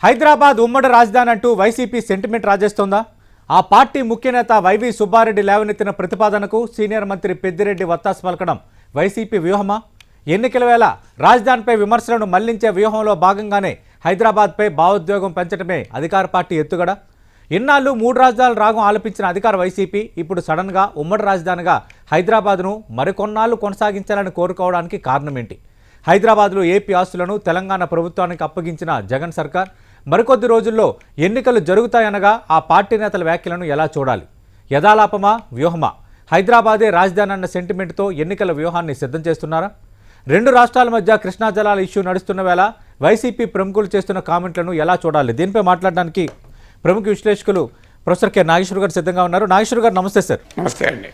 హైదరాబాద్ ఉమ్మడి రాజధాని అంటూ వైసీపీ సెంటిమెంట్ రాజేస్తోందా? ఆ పార్టీ ముఖ్య నేత వైవి సుబ్బారెడ్డి లేవనెత్తిన ప్రతిపాదనకు సీనియర్ మంత్రి పెద్దిరెడ్డి వత్తాసు పలకడం వైసీపీ వ్యూహమా? ఎన్నికల వేళ రాజధానిపై విమర్శలను మళ్లించే వ్యూహంలో భాగంగానే హైదరాబాద్పై భావోద్వేగం పెంచడమే అధికార పార్టీ ఎత్తుగడ. ఇన్నాళ్ళు మూడు రాజధానుల రాగం ఆలపించిన అధికార వైసీపీ ఇప్పుడు సడన్గా ఉమ్మడి రాజధానిగా హైదరాబాద్ను మరికొన్నాళ్లు కొనసాగించాలని కోరుకోవడానికి కారణమేంటి? హైదరాబాద్లో ఏపీ ఆస్తులను తెలంగాణ ప్రభుత్వానికి అప్పగించిన జగన్ సర్కార్ మరికొద్ది రోజుల్లో ఎన్నికలు జరుగుతాయనగా ఆ పార్టీ నేతల వ్యాఖ్యలను ఎలా చూడాలి? యథాలాపమా, వ్యూహమా? హైదరాబాదే రాజధాని అన్న సెంటిమెంట్తో ఎన్నికల వ్యూహాన్ని సిద్ధం చేస్తున్నారా? రెండు రాష్ట్రాల మధ్య కృష్ణా జలాల ఇష్యూ నడుస్తున్న వేళ వైసీపీ ప్రముఖులు చేస్తున్న కామెంట్లను ఎలా చూడాలి? దీనిపై మాట్లాడడానికి ప్రముఖ విశ్లేషకులు ప్రొఫెసర్ కె నాగేశ్వర్ గారు సిద్ధంగా ఉన్నారు. నాగేశ్వర్ గారు నమస్తే సార్. నమస్తే అండి.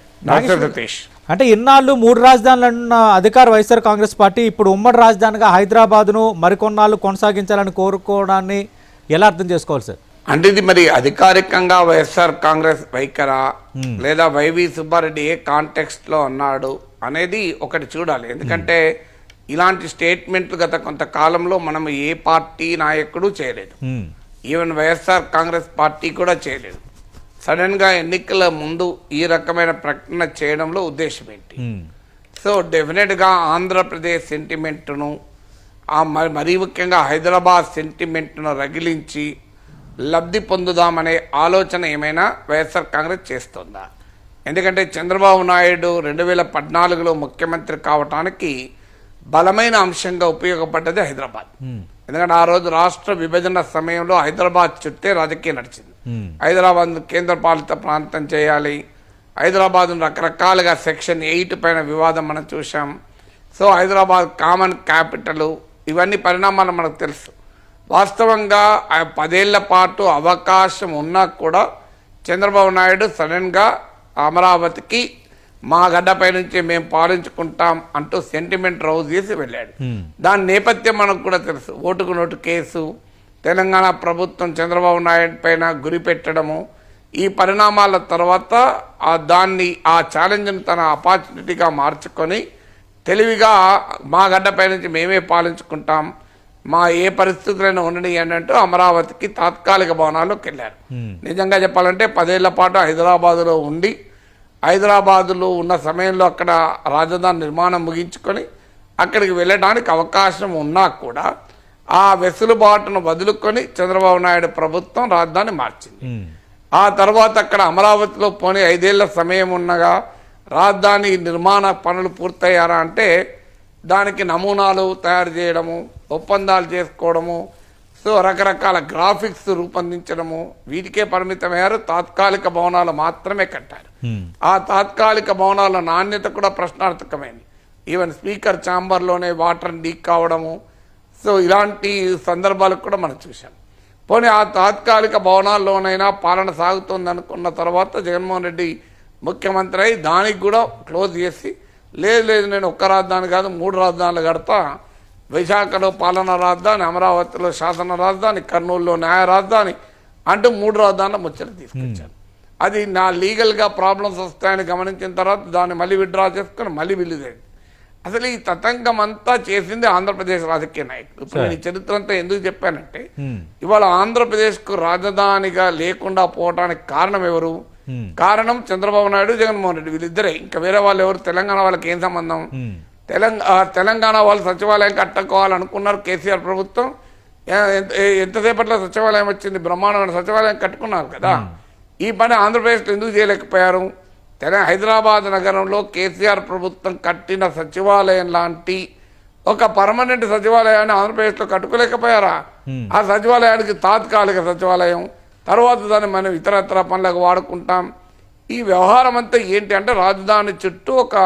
అంటే ఇన్నాళ్ళు మూడు రాజధానులన్న అధికార వైఎస్ఆర్ కాంగ్రెస్ పార్టీ ఇప్పుడు ఉమ్మడి రాజధానిగా హైదరాబాద్ను మరికొన్నాళ్ళు కొనసాగించాలని కోరుకోవడాన్ని ఎలా అర్థం చేసుకోవాలి సార్? అంటే ఇది మరి అధికారికంగా వైఎస్ఆర్ కాంగ్రెస్ వైఖరా లేదా వైవి సుబ్బారెడ్డి ఏ కాంటెక్స్ట్ లో అన్నాడు అనేది ఒకటి చూడాలి. ఎందుకంటే ఇలాంటి స్టేట్మెంట్లు గత కొంతకాలంలో మనం ఏ పార్టీ నాయకుడు చేయలేదు, ఈవెన్ వైఎస్ఆర్ కాంగ్రెస్ పార్టీ కూడా చేయలేదు. సడన్ గా ఎన్నికల ముందు ఈ రకమైన ప్రకటన చేయడంలో ఉద్దేశం ఏంటి? సో డెఫినెట్ గా ఆంధ్రప్రదేశ్ సెంటిమెంట్ను మరీ ముఖ్యంగా హైదరాబాద్ సెంటిమెంట్ను రగిలించి లబ్ధి పొందుదామనే ఆలోచన ఏమైనా వైఎస్ఆర్ కాంగ్రెస్ చేస్తుందా? ఎందుకంటే చంద్రబాబు నాయుడు 2014లో ముఖ్యమంత్రి కావటానికి బలమైన అంశంగా ఉపయోగపడ్డది హైదరాబాద్. ఎందుకంటే ఆ రోజు రాష్ట్ర విభజన సమయంలో హైదరాబాద్ చుట్టే రాజకీయం నడిచింది. హైదరాబాద్ కేంద్ర పాలిత ప్రాంతం చేయాలి, హైదరాబాద్ రకరకాలుగా సెక్షన్ 8 పైన వివాదం మనం చూసాం. సో హైదరాబాద్ కామన్ క్యాపిటల్, ఇవన్నీ పరిణామాలు మనకు తెలుసు. వాస్తవంగా 10 ఏళ్ల పాటు అవకాశం ఉన్నా కూడా చంద్రబాబు నాయుడు సడన్గా అమరావతికి మా గడ్డపై నుంచి మేము పాలించుకుంటాం అంటూ సెంటిమెంట్ రౌజ్ చేసి వెళ్ళాడు. దాని నేపథ్యం మనకు కూడా తెలుసు. ఓటుకు నోటు కేసు, తెలంగాణ ప్రభుత్వం చంద్రబాబు నాయుడు పైన గురి పెట్టడము, ఈ పరిణామాల తర్వాత ఆ ఛాలెంజ్ని తన ఆపర్చునిటీగా మార్చుకొని తెలివిగా మా గడ్డపై నుంచి మేమే పాలించుకుంటాం, మా ఏ పరిస్థితులైనా ఉండని అంటూ అమరావతికి తాత్కాలిక భవనాల్లోకి వెళ్ళారు. నిజంగా చెప్పాలంటే 10 ఏళ్ల పాటు హైదరాబాదులో ఉండి హైదరాబాదులో ఉన్న సమయంలో అక్కడ రాజధాని నిర్మాణం ముగించుకొని అక్కడికి వెళ్ళడానికి అవకాశం ఉన్నా కూడా ఆ వెసులుబాటును వదులుకొని చంద్రబాబు నాయుడు ప్రభుత్వం రాజధాని మార్చింది. ఆ తర్వాత అక్కడ అమరావతిలో పోనీ 5 ఏళ్ల సమయం ఉన్నగా రాజధాని నిర్మాణ పనులు పూర్తయ్యారా అంటే దానికి నమూనాలు తయారు చేయడము, ఒప్పందాలు చేసుకోవడము, సో రకరకాల గ్రాఫిక్స్ రూపొందించడము, వీటికే పరిమితమయ్యారు. తాత్కాలిక భవనాలు మాత్రమే కట్టారు. ఆ తాత్కాలిక భవనాల నాణ్యత కూడా ప్రశ్నార్థకమైంది. ఈవెన్ స్పీకర్ ఛాంబర్లోనే వాటర్ లీక్ కావడము, సో ఇలాంటి సందర్భాలు కూడా మనం చూసాం. పోనీ ఆ తాత్కాలిక భవనాల్లోనైనా పాలన సాగుతుంది అనుకున్న తర్వాత జగన్మోహన్ రెడ్డి ముఖ్యమంత్రి అయి దానికి కూడా క్లోజ్ చేసి లేదు నేను ఒక్క రాజధాని కాదు 3 రాజధానులు కడతా, విశాఖలో పాలనా రాజధాని, అమరావతిలో శాసన రాజధాని, కర్నూలులో న్యాయ రాజధాని అంటూ 3 రాజధానుల ముచ్చట తీసుకొచ్చాను. అది నా లీగల్గా ప్రాబ్లమ్స్ వస్తాయని గమనించిన తర్వాత దాన్ని మళ్ళీ విత్డ్రా చేసుకుని మళ్ళీ బిల్లుదేండి. అసలు ఈ తతంగం అంతా చేసింది ఆంధ్రప్రదేశ్ రాజకీయ నాయకులు. ఇప్పుడు నేను ఈ చరిత్ర అంతా ఎందుకు చెప్పానంటే ఇవాళ ఆంధ్రప్రదేశ్కు రాజధానిగా లేకుండా పోవడానికి కారణం ఎవరు? కారణం చంద్రబాబు నాయుడు, జగన్మోహన్ రెడ్డి, వీళ్ళిద్దరే. ఇంకా వేరే వాళ్ళు ఎవరు? తెలంగాణ వాళ్ళకి ఏం సంబంధం? తెలంగాణ వాళ్ళు సచివాలయం కట్టుకోవాలనుకున్నారు. కేసీఆర్ ప్రభుత్వం ఎంతసేపట్లో సచివాలయం వచ్చింది, బ్రహ్మాండమైన సచివాలయం కట్టుకున్నారు కదా. ఈ పని ఆంధ్రప్రదేశ్లో ఎందుకు చేయలేకపోయారు? హైదరాబాద్ నగరంలో కేసీఆర్ ప్రభుత్వం కట్టిన సచివాలయం లాంటి ఒక పర్మనెంట్ సచివాలయాన్ని ఆంధ్రప్రదేశ్లో కట్టుకోలేకపోయారా? ఆ సచివాలయానికి తాత్కాలిక సచివాలయం, తర్వాత దాన్ని మనం ఇతరత్ర పనులకు వాడుకుంటాం. ఈ వ్యవహారం అంతా ఏంటి అంటే రాజధాని చుట్టూ ఒక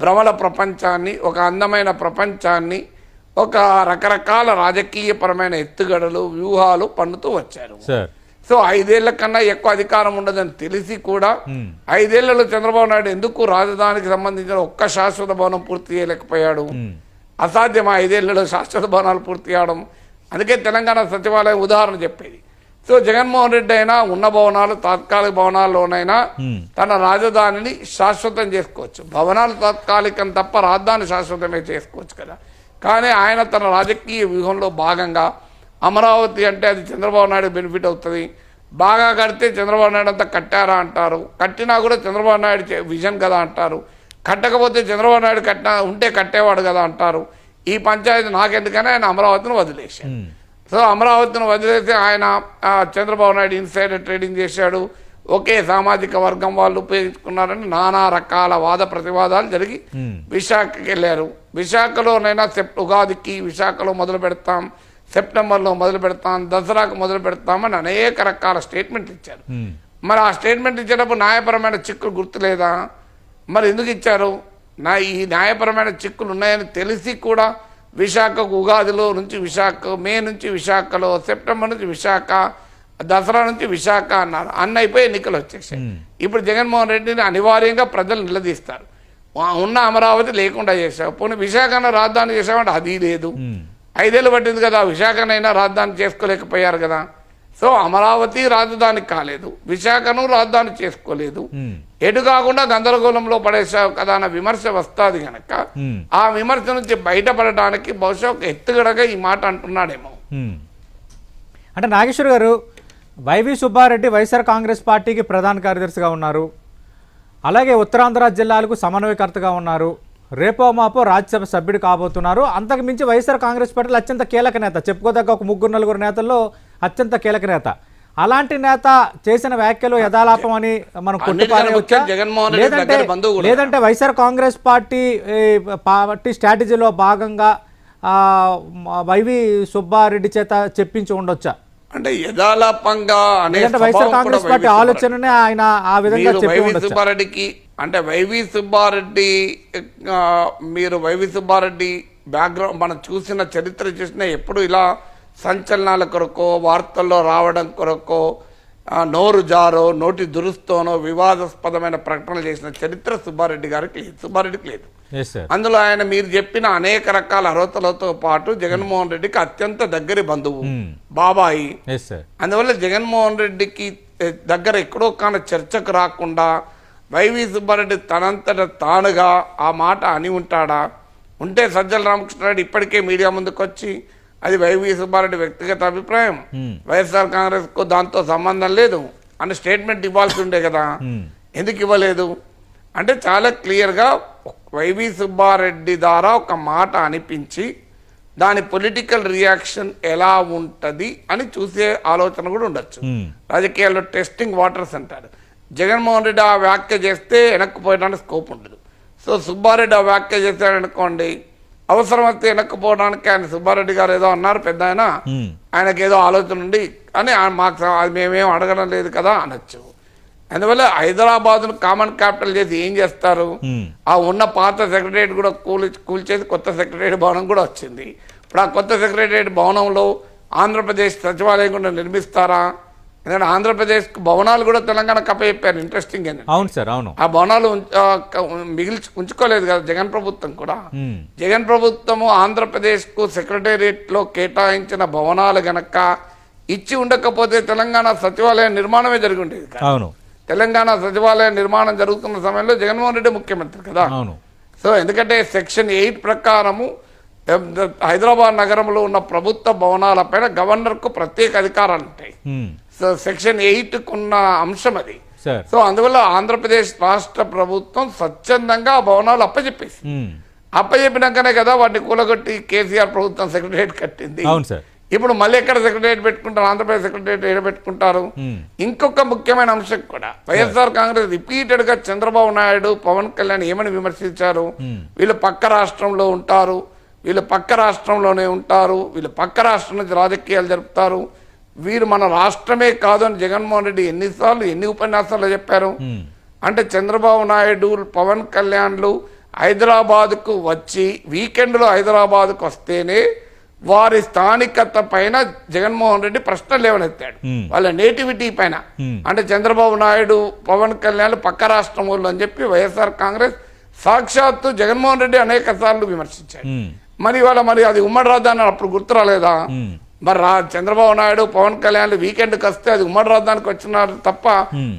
భ్రమల ప్రపంచాన్ని, ఒక అందమైన ప్రపంచాన్ని, ఒక రకరకాల రాజకీయపరమైన ఎత్తుగడలు, వ్యూహాలు పన్నుతూ వచ్చారు. సో 5 ఏళ్ల కన్నా ఎక్కువ అధికారం ఉండదని తెలిసి కూడా 5 ఏళ్లలో చంద్రబాబు నాయుడు ఎందుకు రాజధానికి సంబంధించిన ఒక్క శాశ్వత భవనం పూర్తి చేయలేకపోయాడు? అసాధ్యం 5 ఏళ్లలో శాశ్వత భవనాలు పూర్తి చేయడం. అందుకే తెలంగాణ సచివాలయం ఉదాహరణ చెప్పేది. సో జగన్మోహన్ రెడ్డి అయినా ఉన్న భవనాలు తాత్కాలిక భవనాల్లోనైనా తన రాజధానిని శాశ్వతం చేసుకోవచ్చు. భవనాలు తాత్కాలికం తప్ప రాజధాని శాశ్వతమే చేసుకోవచ్చు కదా. కానీ ఆయన తన రాజకీయ వ్యూహంలో భాగంగా అమరావతి అంటే అది చంద్రబాబు నాయుడు బెనిఫిట్ అవుతుంది, బాగా కడితే చంద్రబాబు నాయుడు అంతా కట్టారా అంటారు, కట్టినా కూడా చంద్రబాబు నాయుడు విజన్ కదా అంటారు, కట్టకపోతే చంద్రబాబు నాయుడు ఉంటే కట్టేవాడు కదా అంటారు. ఈ పంచాయతీ నాకెందుకని ఆయన అమరావతిని వదిలేశాడు. సో అమరావతిని వదిలేసి ఆయన చంద్రబాబు నాయుడు ఇన్సైడర్ ట్రేడింగ్ చేశాడు, ఒకే సామాజిక వర్గం వాళ్ళు ఉపయోగించుకున్నారని నానా రకాల వాద ప్రతివాదాలు జరిగి విశాఖకి వెళ్ళారు. విశాఖలోనైనా ఉగాదికి విశాఖలో మొదలు పెడతాం, సెప్టెంబర్లో మొదలు పెడతాం, దసరాకు మొదలు పెడతామని అనేక రకాల స్టేట్మెంట్లు ఇచ్చారు. మరి ఆ స్టేట్మెంట్ ఇచ్చేటప్పుడు న్యాయపరమైన చిక్కులు గుర్తులేదా? మరి ఎందుకు ఇచ్చారు? ఈ న్యాయపరమైన చిక్కులు ఉన్నాయని తెలిసి కూడా విశాఖకు ఉగాదిలో నుంచి విశాఖ, మే నుంచి విశాఖలో, సెప్టెంబర్ నుంచి విశాఖ, దసరా నుంచి విశాఖ అన్నారు. అయిపోయి ఎన్నికలు వచ్చేసాయి. ఇప్పుడు జగన్మోహన్ రెడ్డిని అనివార్యంగా ప్రజలు నిలదీస్తారు. ఉన్న అమరావతి లేకుండా చేశావు, పోనీ విశాఖను రాజధాని చేసామంటే అది లేదు. 5 ఏళ్ళు పట్టింది కదా, విశాఖనైనా రాజధాని చేసుకోలేకపోయారు కదా. సో అమరావతి రాజధాని కాలేదు, విశాఖను రాజధాని చేసుకోలేదు, ఎటు కాకుండా గందరగోళంలో పడేసావు కదా అన్న విమర్శ వస్తుంది కనుక ఆ విమర్శ నుంచి బయటపడడానికి బహుశా ఒక ఎత్తుగడగా ఈ మాట అంటున్నాడేమో. అంటే నాగేశ్వర్ గారు, వైవి సుబ్బారెడ్డి వైఎస్ఆర్ కాంగ్రెస్ పార్టీకి ప్రధాన కార్యదర్శిగా ఉన్నారు, అలాగే ఉత్తరాంధ్ర జిల్లాలకు సమన్వయకర్తగా ఉన్నారు, రేపో మాపో రాజ్యసభ సభ్యుడు కాబోతున్నారు. అంతకు మించి వైఎస్ఆర్ కాంగ్రెస్ పార్టీలో అత్యంత కీలక నేత, చెప్పుకోదగ్గ ఒక 3-4 నేతల్లో అత్యంత కీలక నేత. అలాంటి నేత చేసిన వ్యాఖ్యలు యథాలాపం అని మనం కొట్టుపారేయవచ్చా? లేదంటే వైఎస్ఆర్ కాంగ్రెస్ పార్టీ స్ట్రాటజీలో భాగంగా వైవి సుబ్బారెడ్డి చేత చెప్పించి ఉండొచ్చా? అంటే యథాలాపంగా వైఎస్ఆర్ కాంగ్రెస్ పార్టీ ఆలోచననే ఆయన ఆ విధంగా చెప్పి సుబ్బారెడ్డికి, అంటే వైవి సుబ్బారెడ్డి, మీరు వైవి సుబ్బారెడ్డి బ్యాక్గ్రౌండ్ మనం చూసిన చరిత్ర చూసినా ఎప్పుడు ఇలా సంచలనాల కొరకో, వార్తల్లో రావడం కొరకో, నోరు జారో, నోటి దురుస్తోనో వివాదాస్పదమైన ప్రకటనలు చేసిన చరిత్ర సుబ్బారెడ్డికి లేదు. అందులో ఆయన మీరు చెప్పిన అనేక రకాల అర్హతలతో పాటు జగన్మోహన్ రెడ్డికి అత్యంత దగ్గరి బంధువు, బాబాయి. అందువల్ల జగన్మోహన్ రెడ్డికి దగ్గర ఎక్కడో కానీ చర్చకు రాకుండా వైవి సుబ్బారెడ్డి తనంతట తానుగా ఆ మాట అని ఉంటాడా? ఉంటే సజ్జల రామకృష్ణారెడ్డి ఇప్పటికే మీడియా ముందుకు వచ్చి అది వైవి సుబ్బారెడ్డి వ్యక్తిగత అభిప్రాయం, వైఎస్ఆర్ కాంగ్రెస్ కు దాంతో సంబంధం లేదు అని స్టేట్మెంట్ ఇవ్వాల్సి ఉండే కదా, ఎందుకు ఇవ్వలేదు? అంటే చాలా క్లియర్గా వైవి సుబ్బారెడ్డి ద్వారా ఒక మాట అనిపించి దాని పొలిటికల్ రియాక్షన్ ఎలా ఉంటది అని చూసే ఆలోచన కూడా ఉండొచ్చు. రాజకీయాల్లో టెస్టింగ్ వాటర్స్ అంటారు. జగన్మోహన్ రెడ్డి ఆ వ్యాఖ్య చేస్తే వెనక్కిపోయడానికి స్కోప్ ఉండదు. సో సుబ్బారెడ్డి ఆ వ్యాఖ్య చేశాడనుకోండి, అవసరమైతే వెనక్కిపోవడానికి ఆయన సుబ్బారెడ్డి గారు ఏదో అన్నారు పెద్ద ఆయనకి ఏదో ఆలోచన ఉంది అని మాకు అది మేమేం అడగడం లేదు కదా అనొచ్చు. అందువల్ల హైదరాబాద్ను కామన్ క్యాపిటల్ చేసి ఏం చేస్తారు? ఆ ఉన్న పాత సెక్రటరియట్ కూడా కూల్చేసి కొత్త సెక్రటరియట్ భవనం కూడా వచ్చింది. ఇప్పుడు ఆ కొత్త సెక్రటరియట్ భవనంలో ఆంధ్రప్రదేశ్ సచివాలయం కూడా నిర్మిస్తారా? ఎందుకంటే ఆంధ్రప్రదేశ్ భవనాలు కూడా తెలంగాణకు అప్పచెప్పారు. ఇంట్రెస్టింగ్ ఏంటంటే అవును సార్, అవును, ఆ భవనాలు ఉంచుకోలేదు కదా జగన్ ప్రభుత్వం కూడా. జగన్ ప్రభుత్వము ఆంధ్రప్రదేశ్ కు సెక్రటేరియట్ లో కేటాయించిన భవనాలు గనక ఇచ్చి ఉండకపోతే తెలంగాణ సచివాలయ నిర్మాణమే జరిగి ఉండేది. అవును, తెలంగాణ సచివాలయ నిర్మాణం జరుగుతున్న సమయంలో జగన్మోహన్ రెడ్డి ముఖ్యమంత్రి కదా. సో ఎందుకంటే సెక్షన్ 8 ప్రకారము హైదరాబాద్ నగరంలో ఉన్న ప్రభుత్వ భవనాలపైన గవర్నర్ కు ప్రత్యేక అధికారాలు ఉంటాయి. సో సెక్షన్ 8 కున్న అంశం అది. సో అందువల్ల ఆంధ్రప్రదేశ్ రాష్ట్ర ప్రభుత్వం స్వచ్ఛందంగా ఆ భవనాలు అప్పచెప్పినాకనే కదా వాటిని కూలగొట్టి కేసీఆర్ ప్రభుత్వం సెక్రటరియట్ కట్టింది. ఇప్పుడు మళ్ళీ ఎక్కడ సెక్రటరియట్ పెట్టుకుంటారు? ఆంధ్రప్రదేశ్ సెక్రటరియట్ ఏడ పెట్టుకుంటారు? ఇంకొక ముఖ్యమైన అంశం కూడా వైఎస్ఆర్ కాంగ్రెస్ రిపీటెడ్ గా చంద్రబాబు నాయుడు, పవన్ కళ్యాణ్ ఏమని విమర్శించారు? వీళ్ళు పక్క రాష్ట్రంలో ఉంటారు, వీళ్ళు పక్క రాష్ట్రంలోనే ఉంటారు, వీళ్ళు పక్క రాష్ట్రం నుంచి రాజకీయాలు జరుపుతారు, వీరు మన రాష్ట్రమే కాదు అని జగన్మోహన్ రెడ్డి ఎన్ని ఉపన్యాసాలు చెప్పారు. అంటే చంద్రబాబు నాయుడు, పవన్ కళ్యాణ్లు హైదరాబాద్కు వచ్చి వీకెండ్లో హైదరాబాద్కు వస్తేనే వారి స్థానికత పైన జగన్మోహన్ రెడ్డి ప్రశ్నలు లేవనెత్తాడు, వాళ్ళ నేటివిటీ పైన. అంటే చంద్రబాబు నాయుడు, పవన్ కళ్యాణ్ పక్క రాష్ట్రం వాళ్ళు అని చెప్పి వైఎస్ఆర్ కాంగ్రెస్ సాక్షాత్తు జగన్మోహన్ రెడ్డి అనేక సార్లు విమర్శించాడు. మరి అది ఉమ్మడి రాజధాని అప్పుడు గుర్తు రాలేదా? మరి చంద్రబాబు నాయుడు, పవన్ కళ్యాణ్ వీకెండ్కి వస్తే అది ఉమ్మడి రాజధానికి వచ్చినారు తప్ప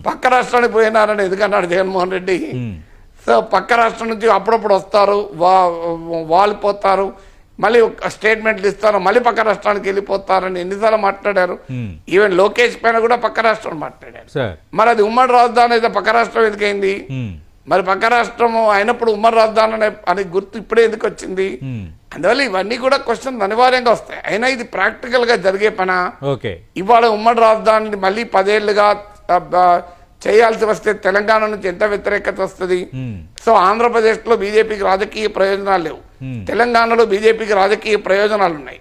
పక్క రాష్ట్రానికి పోయినారని ఎందుకన్నాడు జగన్మోహన్ రెడ్డి? సో పక్క రాష్ట్రం నుంచి అప్పుడప్పుడు వస్తారు, వాలిపోతారు. మళ్ళీ స్టేట్మెంట్లు ఇస్తారు, మళ్ళీ పక్క రాష్ట్రానికి వెళ్ళిపోతారని ఎన్నిసార్లు మాట్లాడారు. ఈవెన్ లోకేష్ పైన కూడా పక్క రాష్ట్రం మాట్లాడారు. మరి అది ఉమ్మడి రాజధాని అయితే పక్క రాష్ట్రం ఎందుకైంది? మరి పక్క రాష్ట్రం అయినప్పుడు ఉమ్మడి రాజధాని అని గుర్తు ఇప్పుడే ఎందుకు వచ్చింది? అందువల్ల ఇవన్నీ కూడా క్వశ్చన్ అనివార్యంగా వస్తాయి. అయినా ఇది ప్రాక్టికల్ గా జరిగే పనా? ఇవాళ ఉమ్మడి రాజధానిని మళ్ళీ 10 ఏళ్లుగా చేయాల్సి వస్తే తెలంగాణ నుంచి ఎంత వ్యతిరేకత వస్తుంది? సో ఆంధ్రప్రదేశ్ లో బీజేపీకి రాజకీయ ప్రయోజనాలు లేవు, తెలంగాణలో బీజేపీకి రాజకీయ ప్రయోజనాలు ఉన్నాయి.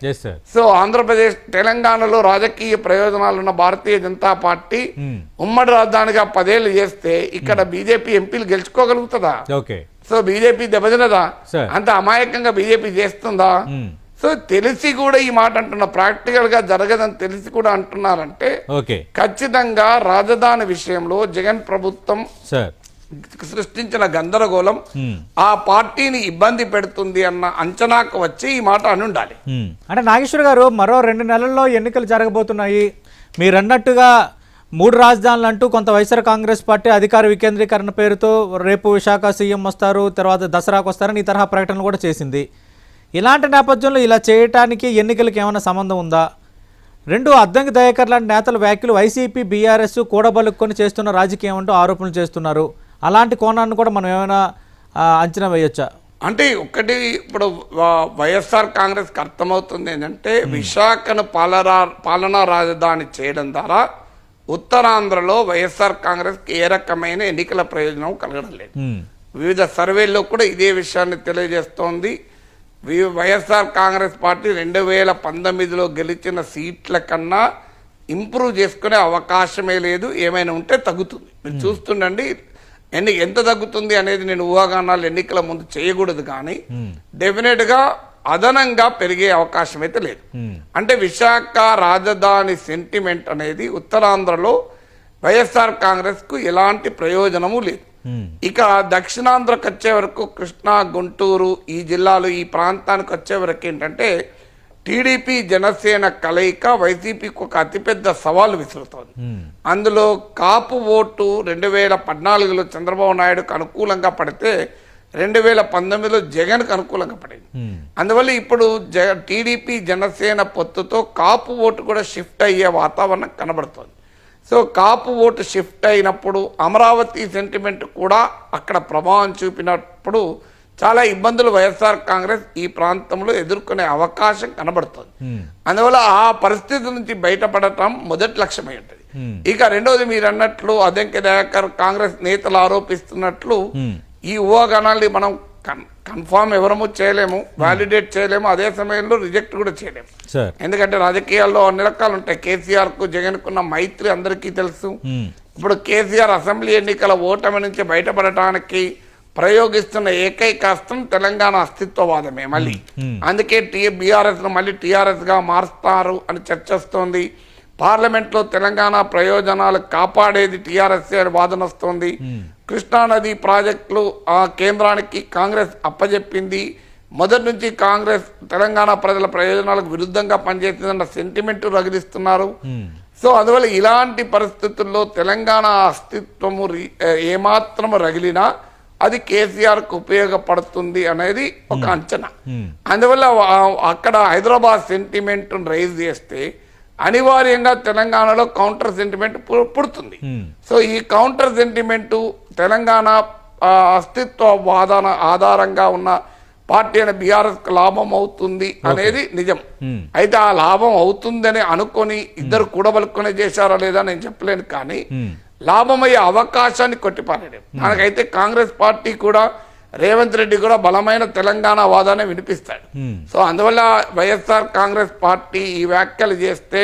సో ఆంధ్రప్రదేశ్ తెలంగాణలో రాజకీయ ప్రయోజనాలున్న భారతీయ జనతా పార్టీ ఉమ్మడి రాజధానిగా 10 ఏళ్ళు చేస్తే ఇక్కడ బీజేపీ ఎంపీలు గెలుచుకోగలుగుతుందా? So BJP దెబ్బతినదా? అంత అమాయకంగా బీజేపీ చేస్తుందా? సో తెలిసి కూడా ఈ మాట అంటున్నా, ప్రాక్టికల్ గా జరగదని తెలిసి కూడా అంటున్నారంటే ఖచ్చితంగా రాజధాని విషయంలో జగన్ ప్రభుత్వం సృష్టించిన గందరగోళం ఆ పార్టీని ఇబ్బంది పెడుతుంది అన్న అంచనాకు వచ్చి ఈ మాట అని ఉండాలి. అంటే నాగేశ్వర్ గారు, మరో 2 నెలల్లో ఎన్నికలు జరగబోతున్నాయి. మీరన్నట్టుగా 3 రాజధానులు అంటూ కొంత వైఎస్ఆర్ కాంగ్రెస్ పార్టీ అధికార వికేంద్రీకరణ పేరుతో రేపు విశాఖ సీఎం వస్తారు, తర్వాత దసరాకు వస్తారని ఈ తరహా ప్రకటనలు కూడా చేసింది. ఇలాంటి నేపథ్యంలో ఇలా చేయడానికి ఎన్నికలకు ఏమైనా సంబంధం ఉందా? 2 అద్దంకి దయాకర్ లాంటి నేతల వ్యాఖ్యలు వైసీపీ బీఆర్ఎస్ కూడబలుక్కొని చేస్తున్న రాజకీయం అంటూ ఆరోపణలు చేస్తున్నారు. అలాంటి కోణాన్ని కూడా మనం ఏమైనా అంచనా వేయొచ్చా? అంటే ఒకటి, ఇప్పుడు వైఎస్ఆర్ కాంగ్రెస్కి అర్థమవుతుంది ఏంటంటే విశాఖను పాలనా రాజధాని చేయడం ద్వారా ఉత్తరాంధ్రలో వైఎస్ఆర్ కాంగ్రెస్కి ఏ రకమైన ఎన్నికల ప్రయోజనం కలగడం లేదు. వివిధ సర్వేల్లో కూడా ఇదే విషయాన్ని తెలియజేస్తోంది. వైఎస్ఆర్ కాంగ్రెస్ పార్టీ 2019లో గెలిచిన సీట్ల కన్నా ఇంప్రూవ్ చేసుకునే అవకాశమే లేదు. ఏమైనా ఉంటే తగ్గుతుంది. మీరు చూస్తుండండి, ఎంత తగ్గుతుంది అనేది నేను ఊహాగానాలు ఎన్నికల ముందు చేయకూడదు, కానీ డెఫినెట్ గా అదనంగా పెరిగే అవకాశం అయితే లేదు. అంటే విశాఖ రాజధాని సెంటిమెంట్ అనేది ఉత్తరాంధ్రలో వైఎస్ఆర్ కాంగ్రెస్ కు ఎలాంటి ప్రయోజనము లేదు. ఇక దక్షిణాంధ్రకు వచ్చే వరకు కృష్ణా, గుంటూరు ఈ జిల్లాలు, ఈ ప్రాంతానికి వచ్చే వరకు ఏంటంటే టీడీపీ జనసేన కలయిక వైసీపీకి ఒక అతిపెద్ద సవాలు విసురుతోంది. అందులో కాపు ఓటు 2014లో చంద్రబాబు నాయుడుకు అనుకూలంగా పడితే 2019లో జగన్కు అనుకూలంగా పడింది. అందువల్ల ఇప్పుడు టీడీపీ జనసేన పొత్తుతో కాపు ఓటు కూడా షిఫ్ట్ అయ్యే వాతావరణం కనబడుతోంది. సో కాపు ఓటు షిఫ్ట్ అయినప్పుడు అమరావతి సెంటిమెంట్ కూడా అక్కడ ప్రభావం చూపినప్పుడు చాలా ఇబ్బందులు వైఎస్ఆర్ కాంగ్రెస్ ఈ ప్రాంతంలో ఎదుర్కొనే అవకాశం కనబడుతుంది. అందువల్ల ఆ పరిస్థితి నుంచి బయటపడటం మొదటి లక్ష్యమై ఉంటుంది. ఇక రెండోది, మీరు అన్నట్లు అద్దంకి దయాకర్ కాంగ్రెస్ నేతలు ఆరోపిస్తున్నట్లు ఈ ఊహాగానాల్ని మనం కన్ఫామ్ ఎవరము చేయలేము, వాలిడేట్ చేయలేము, అదే సమయంలో రిజెక్ట్ కూడా చేయలేము. ఎందుకంటే రాజకీయాల్లో అన్ని రకాలు ఉంటాయి. కేసీఆర్ కు జగన్ కున్న మైత్రి అందరికీ తెలుసు. ఇప్పుడు కేసీఆర్ అసెంబ్లీ ఎన్నికల ఓటమి నుంచి బయటపడటానికి ప్రయోగిస్తున్న ఏకైక అస్త్రం తెలంగాణ అస్తిత్వవాదమే. మళ్ళీ అందుకే బీఆర్ఎస్ ను మళ్ళీ టీఆర్ఎస్ గా మారుస్తారు అని చర్చ వస్తోంది. పార్లమెంట్ లో తెలంగాణ ప్రయోజనాలు కాపాడేది టీఆర్ఎస్ అని వాదన వస్తోంది. కృష్ణానది ప్రాజెక్టులు ఆ కేంద్రానికి కాంగ్రెస్ అప్పజెప్పింది. మొదటి నుంచి కాంగ్రెస్ తెలంగాణ ప్రజల ప్రయోజనాలకు విరుద్ధంగా పనిచేసిందన్న సెంటిమెంట్ రగిలిస్తున్నారు. సో అందువల్ల ఇలాంటి పరిస్థితుల్లో తెలంగాణ అస్తిత్వము ఏమాత్రము రగిలినా అది కేసీఆర్ కు ఉపయోగపడుతుంది అనేది ఒక అంచనా. అందువల్ల అక్కడ హైదరాబాద్ సెంటిమెంట్ రైజ్ చేస్తే అనివార్యంగా తెలంగాణలో కౌంటర్ సెంటిమెంట్ పుడుతుంది. సో ఈ కౌంటర్ సెంటిమెంట్ తెలంగాణ అస్తిత్వ వాదన ఆధారంగా ఉన్న పార్టీ అయిన బీఆర్ఎస్ కు లాభం అవుతుంది అనేది నిజం. అయితే ఆ లాభం అవుతుందని అనుకొని ఇద్దరు కూడబలుక్కునే చేశారా లేదా నేను చెప్పలేను, కానీ లాభమయ్యే అవకాశాన్ని కొట్టిపారేయడం. దానికైతే కాంగ్రెస్ పార్టీ కూడా రేవంత్ రెడ్డి కూడా బలమైన తెలంగాణ వాదాన్ని వినిపిస్తాడు. సో అందువల్ల వైఎస్ఆర్ కాంగ్రెస్ పార్టీ ఈ వ్యాఖ్యలు చేస్తే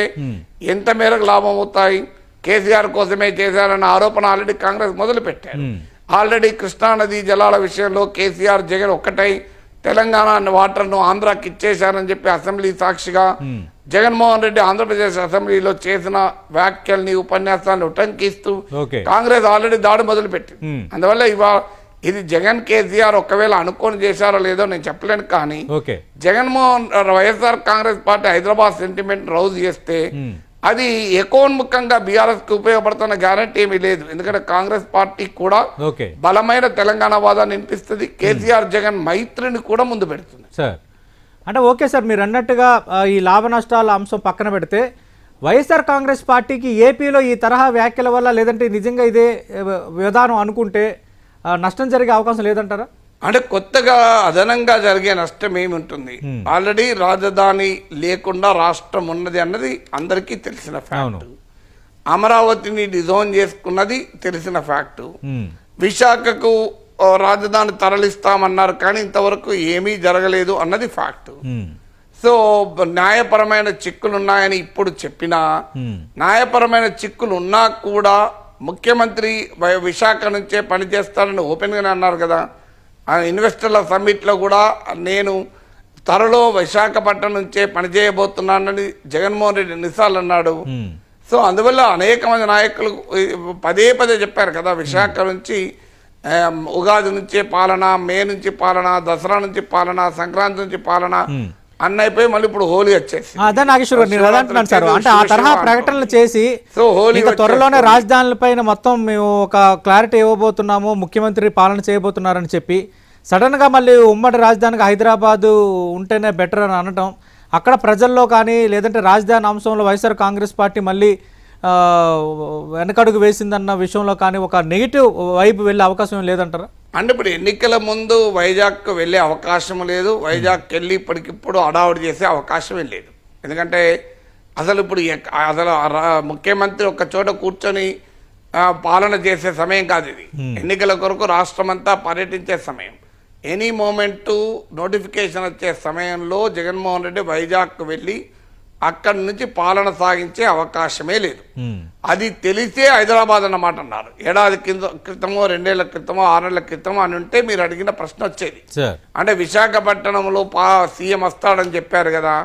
ఎంత మేరకు లాభం అవుతాయి? కేసీఆర్ కోసమే చేశారన్న ఆరోపణ ఆల్రెడీ కాంగ్రెస్ మొదలు పెట్టారు. ఆల్రెడీ కృష్ణానది జలాల విషయంలో కేసీఆర్ జగన్ ఒక్కటై తెలంగాణ వాటర్ను ఆంధ్రాకి ఇచ్చేశారని చెప్పి అసెంబ్లీ సాక్షిగా జగన్మోహన్ రెడ్డి ఆంధ్రప్రదేశ్ అసెంబ్లీలో చేసిన వ్యాఖ్యల్ని ఉపన్యాసాలను ఉటంకిస్తూ కాంగ్రెస్ ఆల్రెడీ దాడి మొదలు పెట్టింది. అందువల్ల ఇది జగన్ కేసీఆర్ ఒకవేళ అనుకోని చేశారో లేదో నేను చెప్పలేను, కానీ జగన్మోహన్ వైఎస్ఆర్ కాంగ్రెస్ పార్టీ హైదరాబాద్ సెంటిమెంట్ రౌజ్ చేస్తే అది ఎకోన్ముఖంగా బీఆర్ఎస్ కు ఉపయోగపడుతున్న గ్యారంటీ ఏమీ లేదు. ఎందుకంటే కాంగ్రెస్ పార్టీ కూడా బలమైన తెలంగాణ వాదాన్ని వినిపిస్తుంది. కేసీఆర్ జగన్ మైత్రిని కూడా ముందు పెడుతుంది. అంటే ఓకే సార్, మీరు అన్నట్టుగా ఈ లాభ నష్టాల అంశం పక్కన పెడితే వైఎస్ఆర్ కాంగ్రెస్ పార్టీకి ఏపీలో ఈ తరహా వ్యాఖ్యల వల్ల, లేదంటే నిజంగా ఇదే విధానం అనుకుంటే నష్టం జరిగే అవకాశం లేదంటారా? అంటే కొత్తగా అదనంగా జరిగే నష్టం ఏముంటుంది? ఆల్రెడీ రాజధాని లేకుండా రాష్ట్రం ఉన్నది అన్నది అందరికీ తెలిసిన ఫ్యాక్ట్. అమరావతిని డిజోన్ చేసుకున్నది తెలిసిన ఫ్యాక్ట్. విశాఖకు రాజధాని తరలిస్తామన్నారు కానీ ఇంతవరకు ఏమీ జరగలేదు అన్నది ఫ్యాక్ట్. సో న్యాయపరమైన చిక్కులు ఉన్నాయని ఇప్పుడు చెప్పినా, న్యాయపరమైన చిక్కులు ఉన్నా కూడా ముఖ్యమంత్రి విశాఖ నుంచే పనిచేస్తారని ఓపెన్గానే అన్నారు కదా. ఇన్వెస్టర్ల సమ్మిట్లో కూడా నేను త్వరలో విశాఖపట్నం నుంచే పనిచేయబోతున్నానని జగన్మోహన్ రెడ్డి ఎన్నిసార్లు అన్నాడు. సో అందువల్ల అనేక మంది నాయకులు పదే పదే చెప్పారు కదా, విశాఖ నుంచి ఉగాది నుంచే పాలన, మే నుంచి పాలన, దసరా నుంచి పాలన, సంక్రాంతి నుంచి పాలన అన్నైపోయి మళ్ళీ ఇప్పుడు హోలీ వచ్చేసి అదే నాగేశ్వర గారు నేను అదే అంటున్నాను సార్. అంటే ఆ తరహా ప్రకటనలు చేసి సో హోలీ త్వరలోనే రాజధానులపైన మొత్తం మేము ఒక క్లారిటీ ఇవ్వబోతున్నాము, ముఖ్యమంత్రి పాలన చేయబోతున్నారని చెప్పి సడన్గా మళ్ళీ ఉమ్మడి రాజధానికి హైదరాబాదు ఉంటేనే బెటర్ అని అనటం, అక్కడ ప్రజల్లో కానీ లేదంటే రాజధాని అంశంలో వైఎస్ఆర్ కాంగ్రెస్ పార్టీ మళ్ళీ వెనకడుగు వేసిందన్న విషయంలో కానీ ఒక నెగిటివ్ వైపు వెళ్ళే అవకాశం లేదంటారా? అంటే ఇప్పుడు ఎన్నికల ముందు వైజాగ్కు వెళ్ళే అవకాశం లేదు, వైజాగ్కి వెళ్ళి ఇప్పటికిప్పుడు హడావుడి చేసే అవకాశమే లేదు. ఎందుకంటే అసలు ఇప్పుడు అసలు ముఖ్యమంత్రి ఒక చోట కూర్చొని పాలన చేసే సమయం కాదు ఇది. ఎన్నికల కొరకు రాష్ట్రం అంతా పర్యటించే సమయం. ఎనీ మూమెంటు నోటిఫికేషన్ వచ్చే సమయంలో జగన్మోహన్ రెడ్డి వైజాగ్కు వెళ్ళి అక్కడి నుంచి పాలన సాగించే అవకాశమే లేదు. అది తెలిసే హైదరాబాద్ అన్నమాట అన్నారు. ఏడాది క్రితమో, 2 ఏళ్ల క్రితమో, 6 నెలల క్రితమో అని ఉంటే మీరు అడిగిన ప్రశ్న వచ్చేది. అంటే విశాఖపట్నంలో సీఎం వస్తాడని చెప్పారు కదా,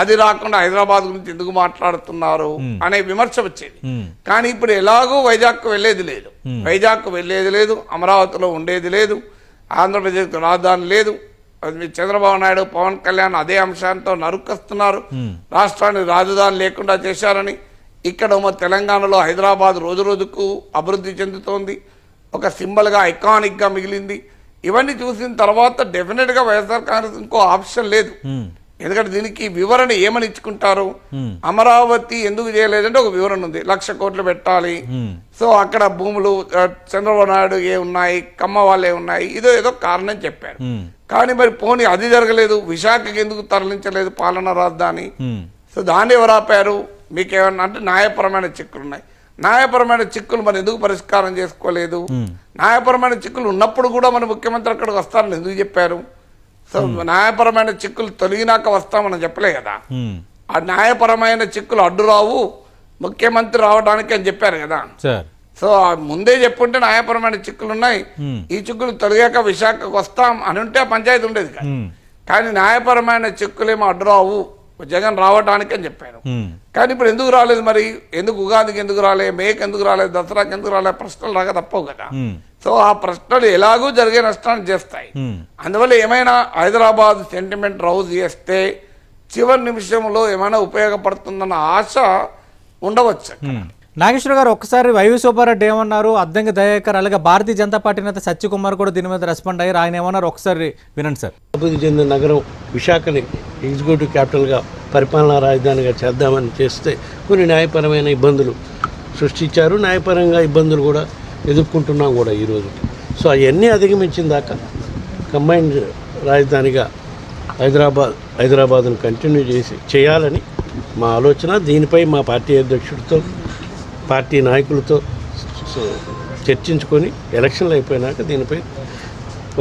అది రాకుండా హైదరాబాద్ గురించి ఎందుకు మాట్లాడుతున్నారు అనే విమర్శ వచ్చేది. కానీ ఇప్పుడు ఎలాగూ వైజాగ్కు వెళ్ళేది లేదు, వైజాగ్కు వెళ్ళేది లేదు, అమరావతిలో ఉండేది లేదు, ఆంధ్రప్రదేశ్కు రాజధాని లేదు. చంద్రబాబు నాయుడు, పవన్ కళ్యాణ్ అదే అంశాంతో నరుకొస్తున్నారు. రాష్ట్రాన్ని రాజధాని లేకుండా చేశారని. ఇక్కడ తెలంగాణలో హైదరాబాద్ రోజు రోజుకు అభివృద్ధి చెందుతోంది, ఒక సింబల్గా ఐకానిక్గా మిగిలింది. ఇవన్నీ చూసిన తర్వాత డెఫినెట్గా వైఎస్ఆర్ కాంగ్రెస్ ఇంకో ఆప్షన్ లేదు. ఎందుకంటే దీనికి వివరణ ఏమని ఇచ్చుకుంటారు? అమరావతి ఎందుకు చేయలేదంటే ఒక వివరణ ఉంది, 1,00,000 కోట్లు పెట్టాలి. సో అక్కడ భూములు చంద్రబాబు నాయుడు ఉన్నాయి, కమ్మ వాళ్ళే ఉన్నాయి, ఏదో కారణం చెప్పారు. కానీ మరి పోనీ అది జరగలేదు, విశాఖకి ఎందుకు తరలించలేదు పాలనా రాజధాని? సో దాన్ని ఎవరు ఆపారు? మీకేమన్నా అంటే న్యాయపరమైన చిక్కులు ఉన్నాయి. న్యాయపరమైన చిక్కులు మరి ఎందుకు పరిష్కారం చేసుకోలేదు? న్యాయపరమైన చిక్కులు ఉన్నప్పుడు కూడా మన ముఖ్యమంత్రి అక్కడికి వస్తారని ఎందుకు చెప్పారు? సో న్యాయపరమైన చిక్కులు తొలగినాక వస్తామని చెప్పలే కదా. ఆ న్యాయపరమైన చిక్కులు అడ్డు రావు ముఖ్యమంత్రి రావడానికి అని చెప్పారు కదా. సో ముందే చెప్పుంటే న్యాయపరమైన చిక్కులు ఉన్నాయి, ఈ చిక్కులు తొలగాక విశాఖకు వస్తాం అని ఉంటే ఆ పంచాయతీ ఉండేది కదా. కానీ న్యాయపరమైన చిక్కులేమో అడ్డు రావు, జగన్ రావడానికి అని చెప్పారు. కానీ ఇప్పుడు ఎందుకు రాలేదు? మరి ఎందుకు ఉగాదికి ఎందుకు రాలేదు, మేకి ఎందుకు రాలేదు, దసరాకి ఎందుకు రాలేదు? ప్రశ్నలు రాక తప్పవు కదా. సో ఆ ప్రశ్నలు ఎలాగూ జరిగే నష్టాన్ని చేస్తాయి. అందువల్ల ఏమైనా హైదరాబాద్ సెంటిమెంట్ రౌజ్ చేస్తే చివరి నిమిషంలో ఏమైనా ఉపయోగపడుతుందన్న ఆశ ఉండవచ్చు. నాగేశ్వర గారు ఒక్కసారి వైవి సుబ్బారెడ్డి ఏమన్నారు, అద్దంకి దయాకర్, అలాగే భారతీయ జనతా పార్టీ నేత సత్యకుమార్ కూడా దీని మీద రెస్పాండ్ అయ్యారు. ఆయన ఏమన్నారు ఒకసారి వినండి సార్. అభివృద్ధి చెందిన నగరం విశాఖని ఎగ్జిక్యూటివ్ క్యాపిటల్గా, పరిపాలనా రాజధానిగా చేద్దామని చేస్తే కొన్ని న్యాయపరమైన ఇబ్బందులు సృష్టించారు. న్యాయపరంగా ఇబ్బందులు కూడా ఎదుర్కొంటున్నాం కూడా ఈరోజు. సో అవన్నీ అధిగమించిన దాకా కంబైన్డ్ రాజధానిగా హైదరాబాద్ను కంటిన్యూ చేయాలని మా ఆలోచన. దీనిపై మా పార్టీ అధ్యక్షుడితో, పార్టీ నాయకులతో చర్చించుకొని ఎలక్షన్లు అయిపోయినాక దీనిపై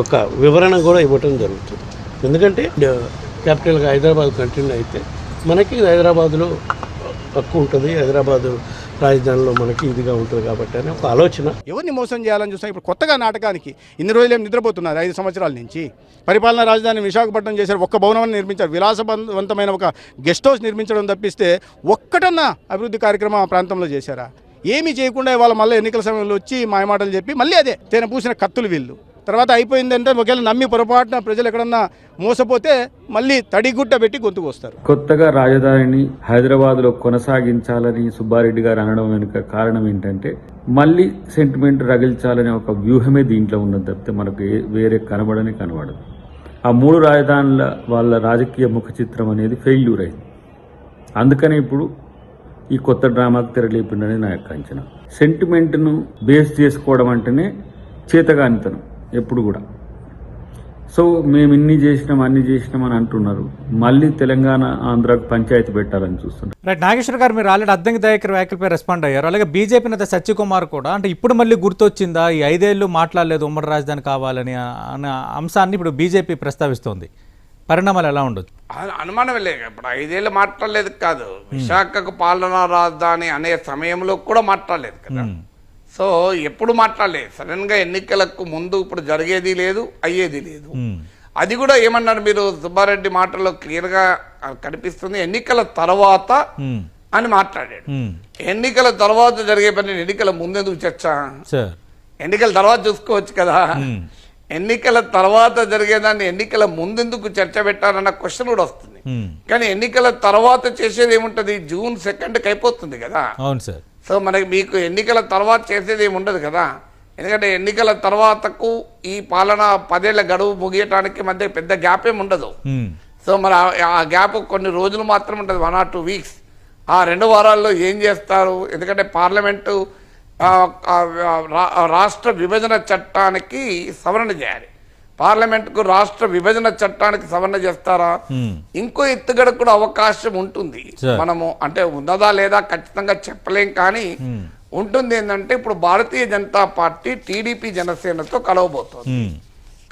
ఒక వివరణ కూడా ఇవ్వటం జరుగుతుంది. ఎందుకంటే క్యాపిటల్గా హైదరాబాద్ కంటిన్యూ అయితే మనకి హైదరాబాద్లో తక్కువ ఉంటుంది, హైదరాబాదు రాజధానిలో మనకి ఇదిగా ఉంటుంది కాబట్టి అని ఒక ఆలోచన. ఎవరిని మోసం చేయాలని చూస్తాం. ఇప్పుడు కొత్తగా నాటకానికి ఇన్ని రోజులు ఏం నిద్రపోతున్నారు? 5 సంవత్సరాల నుంచి పరిపాలనా రాజధాని విశాఖపట్నం చేశారు, ఒక్క భవనాన్ని నిర్మించారు, విలాసవంతమైన ఒక గెస్ట్ హౌస్ నిర్మించడం తప్పిస్తే ఒక్కటన్నా అభివృద్ధి కార్యక్రమం ఆ ప్రాంతంలో చేశారా? ఏమీ చేయకుండా ఇవాళ మళ్ళీ ఎన్నికల సమయంలో వచ్చి మాయమాటలు చెప్పి మళ్ళీ అదే తేనె పూసిన కత్తులు వీళ్ళు. తర్వాత అయిపోయిందంటే ఒకవేళ నమ్మి పొరపాటున ప్రజలు ఎక్కడన్నా మోసపోతే మళ్ళీ తడిగుడ్డ పెట్టి గొంతుకు వస్తారు. కొత్తగా రాజధానిని హైదరాబాద్లో కొనసాగించాలని సుబ్బారెడ్డి గారు అనడం వెనుక కారణం ఏంటంటే మళ్ళీ సెంటిమెంట్ రగిల్చాలనే ఒక వ్యూహమే దీంట్లో ఉన్నది తప్పితే మనకు వేరే కనబడదు. ఆ 3 రాజధానుల వాళ్ళ రాజకీయ ముఖ చిత్రం అనేది ఫెయిల్యూర్ అయింది. అందుకనే ఇప్పుడు ఈ కొత్త డ్రామాకు తెరలేపిండని నా యొక్క అంచనా. సెంటిమెంట్ను బేస్ చేసుకోవడం అంటేనే చేతగానితనం ఎప్పుడు కూడా. సో మేము ఇన్ని చేసినాం అన్ని చేసినాం అని అంటున్నారు. మళ్ళీ తెలంగాణ ఆంధ్రాకు పంచాయతీ పెట్టాలని చూస్తున్నారు. రైట్, నాగేశ్వర గారు మీరు ఆల్రెడీ అద్దంకి దయాకర్ వ్యాఖ్యలపై రెస్పాండ్ అయ్యారు. అలాగే బీజేపీ నేత సత్యకుమార్ కూడా అంటే ఇప్పుడు మళ్ళీ గుర్తొచ్చిందా ఈ 5 ఏళ్ళు మాట్లాడలేదు ఉమ్మడి రాజధాని కావాలని అనే అంశాన్ని ఇప్పుడు బీజేపీ ప్రస్తావిస్తోంది. పరిణామాలు ఎలా ఉండొచ్చు? అనుమానమే లేదు. ఇప్పుడు 5 ఏళ్ళు మాట్లాడలేదు కాదు, విశాఖకు పాలనా రాజధాని అనే సమయంలో కూడా మాట్లాడలేదు కదా. సో ఎప్పుడు మాట్లాడలేదు. సడన్ గా ఎన్నికలకు ముందు ఇప్పుడు జరిగేది లేదు, అయ్యేది లేదు. అది కూడా ఏమన్నారు మీరు, సుబ్బారెడ్డి మాటల్లో క్లియర్ గా కనిపిస్తుంది ఎన్నికల తర్వాత అని మాట్లాడాడు. ఎన్నికల తర్వాత జరిగే పని ఎన్నికల ముందెందుకు చర్చ? ఎన్నికల తర్వాత చూసుకోవచ్చు కదా. ఎన్నికల తర్వాత జరిగేదాన్ని ఎన్నికల ముందెందుకు చర్చ పెట్టారన్న క్వశ్చన్ కూడా వస్తుంది. కానీ ఎన్నికల తర్వాత చేసేది ఏముంటది, June 2కి అయిపోతుంది కదా. అవును సార్. సో మనకి మీకు ఎన్నికల తర్వాత చేసేది ఏమి ఉండదు కదా. ఎందుకంటే ఎన్నికల తర్వాతకు ఈ పాలన 10 ఏళ్ల గడువు ముగియటానికి మధ్య పెద్ద గ్యాప్ ఏమి ఉండదు. సో మరి ఆ గ్యాప్ కొన్ని రోజులు మాత్రం ఉంటుంది, 1 or 2 weeks. ఆ 2 వారాల్లో ఏం చేస్తారు? ఎందుకంటే పార్లమెంటు రాష్ట్ర విభజన చట్టానికి సవరణ చేయాలి. పార్లమెంటుకు రాష్ట్ర విభజన చట్టానికి సవరణ చేస్తారా? ఇంకో ఎత్తుగడ కూడా అవకాశం ఉంటుంది. మనము అంటే ఉన్నదా లేదా ఖచ్చితంగా చెప్పలేం, కానీ ఉంటుంది. ఏంటంటే ఇప్పుడు భారతీయ జనతా పార్టీ టీడీపీ జనసేనతో కలవబోతోంది.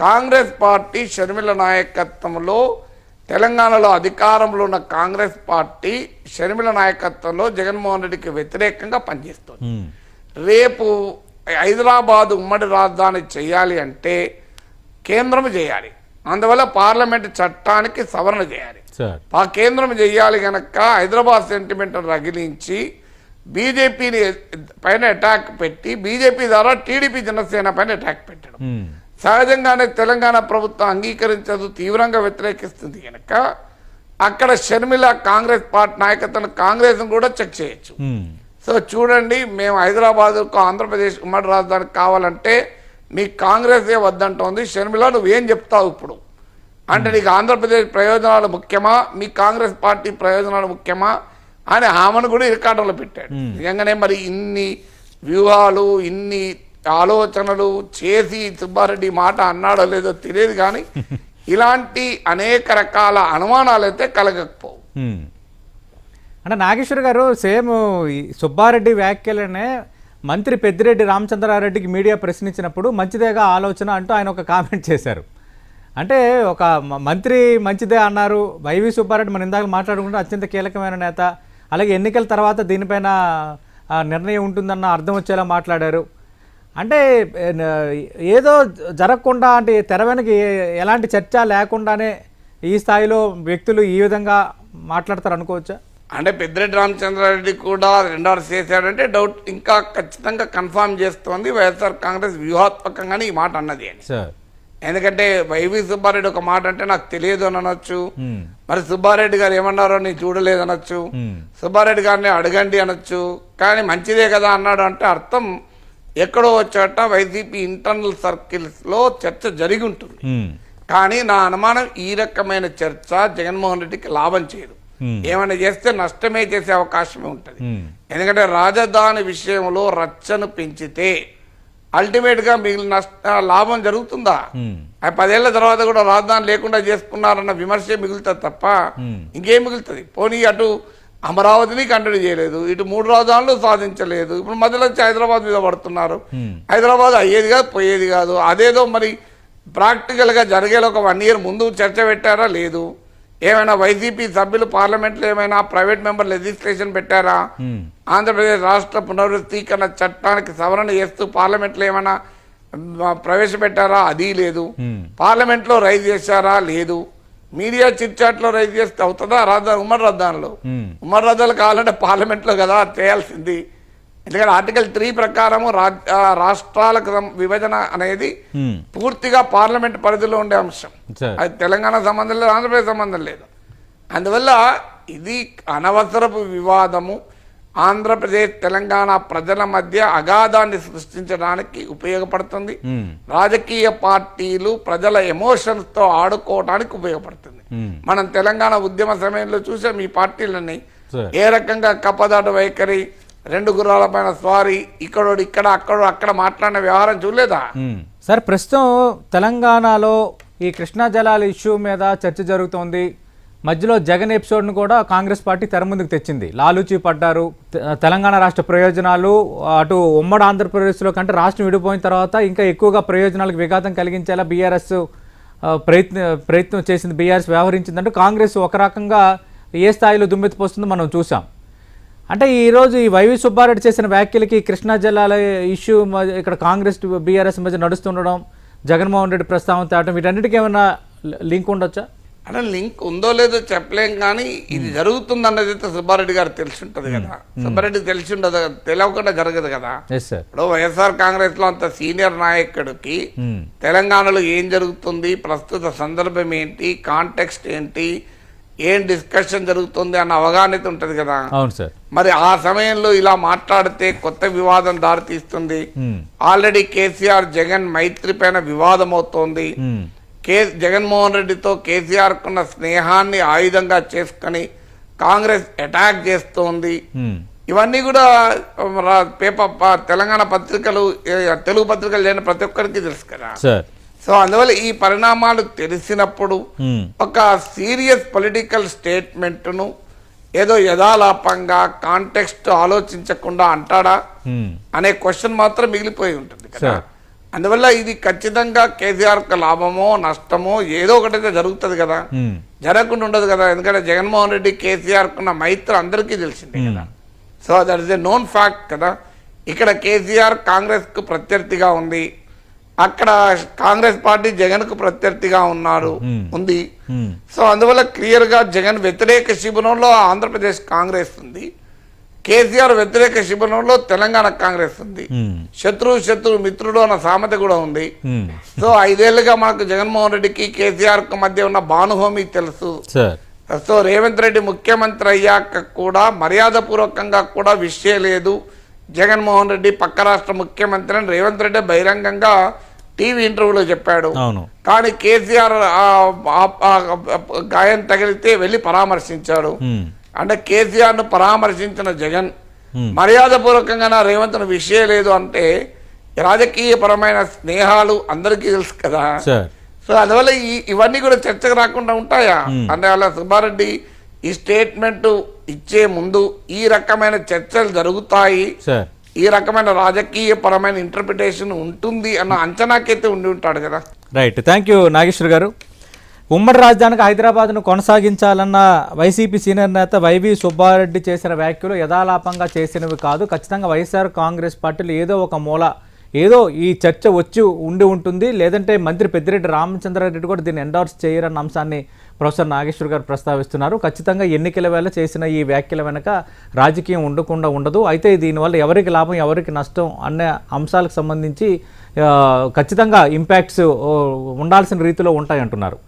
కాంగ్రెస్ పార్టీ షర్మిల నాయకత్వంలో తెలంగాణలో అధికారంలో ఉన్న కాంగ్రెస్ పార్టీ షర్మిల నాయకత్వంలో జగన్మోహన్ రెడ్డికి వ్యతిరేకంగా పనిచేస్తుంది. రేపు హైదరాబాద్ ఉమ్మడి రాజధాని చేయాలి అంటే కేంద్రం చేయాలి. అందువల్ల పార్లమెంట్ చట్టానికి సవరణ చేయాలి. ఆ కేంద్రం చేయాలి కనుక హైదరాబాద్ సెంటిమెంట్ రగిలించి బీజేపీని పైన అటాక్ పెట్టి బీజేపీ ద్వారా టీడీపీ జనసేన పైన అటాక్ పెట్టడం సహజంగానే తెలంగాణ ప్రభుత్వం అంగీకరించదు, తీవ్రంగా వ్యతిరేకిస్తుంది కనుక అక్కడ షర్మిల కాంగ్రెస్ పార్టీ నాయకత్వం కాంగ్రెస్ కూడా చెక్ చేయొచ్చు. సో చూడండి, మేము హైదరాబాద్కు ఆంధ్రప్రదేశ్ ఉమ్మడి రాజధాని కావాలంటే మీకు కాంగ్రెసే వద్దంటోంది. షర్మిల నువ్వేం చెప్తావు ఇప్పుడు అంటే నీకు ఆంధ్రప్రదేశ్ ప్రయోజనాలు ముఖ్యమా, మీ కాంగ్రెస్ పార్టీ ప్రయోజనాలు ముఖ్యమా అని ఆమెను కూడా ఇరకాటంలో పెట్టాడు. నిజంగానే మరి ఇన్ని వ్యూహాలు ఇన్ని ఆలోచనలు చేసి సుబ్బారెడ్డి మాట అన్నాడో లేదో తెలియదు, కానీ ఇలాంటి అనేక రకాల అనుమానాలు అయితే కలగకపోవు. అంటే నాగేశ్వర్ గారు సేమ్ సుబ్బారెడ్డి వ్యాఖ్యలనే మంత్రి పెద్దిరెడ్డి రామచంద్రారెడ్డికి మీడియా ప్రశ్నించినప్పుడు మంచిదేగా ఆలోచన అంటూ ఆయన ఒక కామెంట్ చేశారు. అంటే ఒక మంత్రి మంచిదే అన్నారు. వైవి సుబ్బారెడ్డి మనం ఇందాక మాట్లాడుకుంటే అత్యంత కీలకమైన నేత, అలాగే ఎన్నికల తర్వాత దీనిపైన నిర్ణయం ఉంటుందన్న అర్థం వచ్చేలా మాట్లాడారు. అంటే ఏదో జరగకుండా అంటే తెర వెనక ఎలాంటి చర్చ లేకుండానే ఈ స్థాయిలో వ్యక్తులు ఈ విధంగా మాట్లాడతారు అనుకోవచ్చా? అంటే పెద్దిరెడ్డి రామచంద్రారెడ్డి కూడా 2 hours చేశాడంటే డౌట్ ఇంకా ఖచ్చితంగా కన్ఫర్మ్ చేస్తోంది వైఎస్ఆర్ కాంగ్రెస్ వ్యూహాత్మకంగానే ఈ మాట అన్నది అని. ఎందుకంటే వైవి సుబ్బారెడ్డి ఒక మాట అంటే నాకు తెలియదు అని అనొచ్చు, మరి సుబ్బారెడ్డి గారు ఏమన్నారో నేను చూడలేదు అనొచ్చు, సుబ్బారెడ్డి గారిని అడగండి అనొచ్చు. కానీ మంచిదే కదా అన్నాడు అంటే అర్థం ఎక్కడో వచ్చాట వైసీపీ ఇంటర్నల్ సర్కిల్స్ లో చర్చ జరిగి ఉంటుంది. కానీ నా అనుమానం ఈ రకమైన చర్చ జగన్మోహన్ రెడ్డికి లాభం చేయదు. ఏమైనా చేస్తే నష్టమే చేసే అవకాశమే ఉంటుంది. ఎందుకంటే రాజధాని విషయంలో రచ్చను పెంచితే అల్టిమేట్ గా మిగిలిన లాభం జరుగుతుందా? 10 ఏళ్ల తర్వాత కూడా రాజధాని లేకుండా చేసుకున్నారన్న విమర్శే మిగులుతుంది తప్ప ఇంకేం మిగులుతుంది? పోనీ అటు అమరావతిని కంటిన్యూ చేయలేదు, ఇటు 3 రాజధానులు సాధించలేదు, ఇప్పుడు మధ్యలో వచ్చి హైదరాబాద్ మీద పడుతున్నారు. హైదరాబాద్ అయ్యేది కాదు, పోయేది కాదు. అదేదో మరి ప్రాక్టికల్ గా జరిగేలా ఒక 1 year ముందు చర్చ పెట్టారా? లేదు. ఏమైనా వైసీపీ సభ్యులు పార్లమెంట్లో ఏమైనా ప్రైవేట్ మెంబర్ లెజిస్లేషన్ పెట్టారా? ఆంధ్రప్రదేశ్ రాష్ట్ర పునరుద్ధీకరణ చట్టానికి సవరణ చేస్తూ పార్లమెంట్లో ఏమైనా ప్రవేశపెట్టారా? అది లేదు. పార్లమెంట్లో రైజ్ చేశారా? లేదు. మీడియా చిట్చాట్ లో రైజ్ చేస్తే అవుతుందా? రాజధాని ఉమ్మడి రాజధానిలో ఉమ్మడి రాజధానులు కావాలంటే పార్లమెంట్లో కదా చేయాల్సింది. ఎందుకంటే ఆర్టికల్ 3 ప్రకారము రాష్ట్రాలకు విభజన అనేది పూర్తిగా పార్లమెంట్ పరిధిలో ఉండే అంశం. అది తెలంగాణ సంబంధం లేదు, ఆంధ్రప్రదేశ్ సంబంధం లేదు. అందువల్ల ఇది అనవసరపు వివాదము. ఆంధ్రప్రదేశ్ తెలంగాణ ప్రజల మధ్య అగాధాన్ని సృష్టించడానికి ఉపయోగపడుతుంది. రాజకీయ పార్టీలు ప్రజల ఎమోషన్స్తో ఆడుకోవడానికి ఉపయోగపడుతుంది. మనం తెలంగాణ ఉద్యమ సమయంలో చూసాం ఈ పార్టీలని ఏ రకంగా కప్పదాటు వైఖరి, 2 గుర్రాల పైన స్వారీ, ఇక్కడోడు ఇక్కడ అక్కడ మాట్లాడిన వ్యవహారం చూడలేదా? సార్, ప్రస్తుతం తెలంగాణలో ఈ కృష్ణా జలాల ఇష్యూ మీద చర్చ జరుగుతోంది. మధ్యలో జగన్ ఎపిసోడ్ను కూడా కాంగ్రెస్ పార్టీ తెర ముందుకు తెచ్చింది. లాలూచి పడ్డారు. తెలంగాణ రాష్ట్ర ప్రయోజనాలు అటు ఉమ్మడి ఆంధ్రప్రదేశ్లో కంటే రాష్ట్రం విడిపోయిన తర్వాత ఇంకా ఎక్కువగా ప్రయోజనాలకు విఘాతం కలిగించేలా బీఆర్ఎస్ ప్రయత్నం చేసింది, బీఆర్ఎస్ వ్యవహరించిందంటూ కాంగ్రెస్ ఒక రకంగా ఏ స్థాయిలో దుమ్మెత్తిపోస్తుందో మనం చూసాం. అంటే ఈరోజు ఈ వైవి సుబ్బారెడ్డి చేసిన వ్యాఖ్యలకి కృష్ణా జలాల ఇష్యూ ఇక్కడ కాంగ్రెస్ బీఆర్ఎస్ మధ్య నడుస్తుండడం, జగన్మోహన్ రెడ్డి ప్రస్తావన తేవడం, వీటన్నిటికీ ఏమైనా లింక్ ఉండొచ్చా? అంటే లింక్ ఉందో లేదో చెప్పలేం, కానీ ఇది జరుగుతుంది అన్నది అయితే సుబ్బారెడ్డి గారు తెలిసి ఉంటుంది కదా. సుబ్బారెడ్డి తెలిసి ఉండదు, తెలియకుండా జరగదు కదా. ఇప్పుడు వైఎస్ఆర్ కాంగ్రెస్ లో అంత సీనియర్ నాయకుడికి తెలంగాణలో ఏం జరుగుతుంది, ప్రస్తుత సందర్భం ఏంటి, కాంటెక్స్ట్ ఏంటి, ఏం డిస్కషన్ జరుగుతుంది అన్న అవగాహన ఉంటుంది కదా. అవును సార్. మరి ఆ సమయంలో ఇలా మాట్లాడితే కొత్త వివాదం దారితీస్తుంది. ఆల్రెడీ కేసీఆర్ జగన్ మైత్రి పైన వివాదం అవుతోంది. జగన్మోహన్ రెడ్డితో కేసీఆర్ కున్న స్నేహాన్ని ఆయుధంగా చేసుకుని కాంగ్రెస్ అటాక్ చేస్తోంది. ఇవన్నీ కూడా తెలంగాణ పత్రికలు, తెలుగు పత్రికలు లేని ప్రతి ఒక్కరికి తెలుసు కదా. సో అందువల్ల ఈ పరిణామాలు తెలిసినప్పుడు ఒక సీరియస్ పొలిటికల్ స్టేట్మెంట్ను ఏదో యథాలాపంగా కాంటెక్స్ట్ ఆలోచించకుండా అంటాడా అనే క్వశ్చన్ మాత్రం మిగిలిపోయి ఉంటుంది కదా. అందువల్ల ఇది ఖచ్చితంగా కేసీఆర్ లాభమో నష్టమో ఏదో ఒకటైతే జరుగుతుంది కదా, జరగకుండా ఉండదు కదా. ఎందుకంటే జగన్మోహన్ రెడ్డి కేసీఆర్ కున్న మైత్రి అందరికీ తెలిసిందే కదా. So that is a known fact కదా. ఇక్కడ కేసీఆర్ కాంగ్రెస్ కు ప్రత్యర్థిగా ఉంది, అక్కడ కాంగ్రెస్ పార్టీ జగన్ కు ప్రత్యర్థిగా ఉంది. సో అందువల్ల క్లియర్ గా జగన్ వ్యతిరేక శిబిరంలో ఆంధ్రప్రదేశ్ కాంగ్రెస్ ఉంది, కేసీఆర్ వ్యతిరేక శిబిరంలో తెలంగాణ కాంగ్రెస్ ఉంది. శత్రువు మిత్రుడు అన్న సామెత కూడా ఉంది. సో 5 ఏళ్లుగా మనకు జగన్మోహన్ రెడ్డికి కేసీఆర్ కు మధ్య ఉన్న బానుహోమి తెలుసు. సో రేవంత్ రెడ్డి ముఖ్యమంత్రి అయ్యాక కూడా మర్యాదపూర్వకంగా కూడా విషయం లేదు. జగన్మోహన్ రెడ్డి పక్క రాష్ట్ర ముఖ్యమంత్రి అని రేవంత్ రెడ్డి బహిరంగంగా టీవీ ఇంటర్వ్యూలో చెప్పాడు. కానీ కేసీఆర్ గాయం తగిలితే వెళ్ళి పరామర్శించాడు. అంటే కేసీఆర్ ను పరామర్శించిన జగన్ మర్యాదపూర్వకంగా రేవంత్ విషయం లేదు అంటే రాజకీయ పరమైన స్నేహాలు అందరికీ తెలుసు కదా. సో అందువల్ల ఇవన్నీ కూడా చర్చకు రాకుండా ఉంటాయా? అందువల్ల సుబ్బారెడ్డి ఈ స్టేట్మెంట్ ఇచ్చే ముందు ఈ రకమైన చర్చలు జరుగుతాయి, ఈ రకమైన రాజకీయ పరమైన ఇంటర్ప్రిటేషన్ ఉంటుంది అన్న అంచనాకైతే ఉండి ఉంటాడు కదా. రైట్, థ్యాంక్ యూ నాగేశ్వర్ గారు. ఉమ్మడి రాజధానికి హైదరాబాద్ను కొనసాగించాలన్న వైసీపీ సీనియర్ నేత వైవి సుబ్బారెడ్డి చేసిన వ్యాఖ్యలు యథాలాపంగా చేసినవి కాదు. ఖచ్చితంగా వైఎస్ఆర్ కాంగ్రెస్ పార్టీలు ఏదో ఒక మూల ఏదో ఈ చర్చ వచ్చి ఉంటుంది, లేదంటే మంత్రి పెద్దిరెడ్డి రామచంద్రారెడ్డి కూడా దీన్ని ఎండార్స్ చేయరన్న అంశాన్ని ప్రొఫెసర్ నాగేశ్వర్ గారు ప్రస్తావిస్తున్నారు. ఖచ్చితంగా ఎన్నికల వేళ చేసిన ఈ వ్యాఖ్యల వెనక రాజకీయం ఉండకుండా ఉండదు. అయితే దీనివల్ల ఎవరికి లాభం ఎవరికి నష్టం అనే అంశాలకు సంబంధించి ఖచ్చితంగా ఇంపాక్ట్స్ ఉండాల్సిన రీతిలో ఉంటాయంటున్నారు.